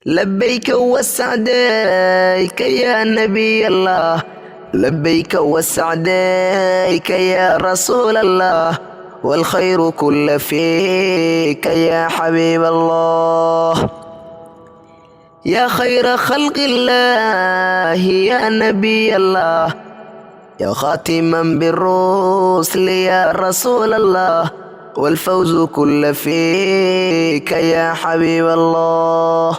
لبيك وسعديك يا نبي الله، لبيك وسعديك يا رسول الله، والخير كل فيك يا حبيب الله. يا خير خلق الله يا نبي الله، يا خاتما بالرسل يا رسول الله، والفوز كل فيك يا حبيب الله.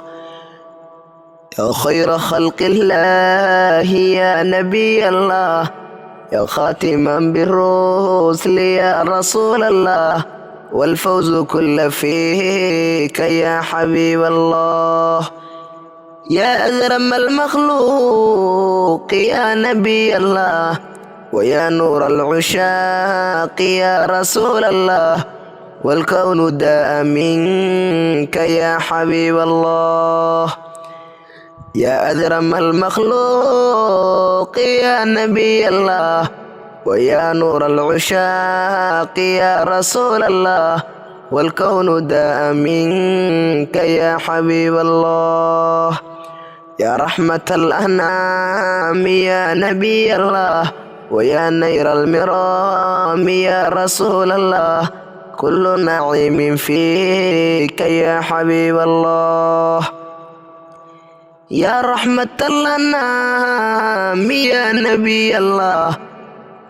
يا خير خلق الله يا نبي الله، يا خاتما بالرسل يا رسول الله، والفوز كل فيك يا حبيب الله. يا أكرم المخلوق يا نبي الله، ويا نور العشاق يا رسول الله، والكون داء منك يا حبيب الله. يا أكرم المخلوق يا نبي الله، ويا نور العشاق يا رسول الله، والكون داء منك يا حبيب الله. يا رحمة الأنام يا نبي الله، ويا نير المرام يا رسول الله، كل نعيم فيك يا حبيب الله. يا رحمة الأنام يا نبي الله،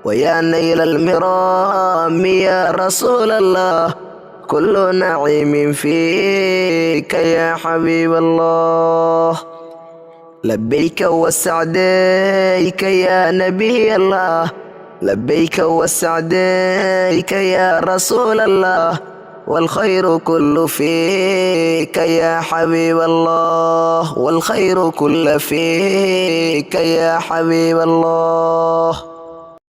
ويا نيل المرام يا رسول الله، كل نعيم فيك يا حبيب الله. لبيك وسعديك يا نبي الله، لبيك وسعديك يا رسول الله، والخير كل فيك يا حبيب الله، والخير كل فيك يا حبيب الله.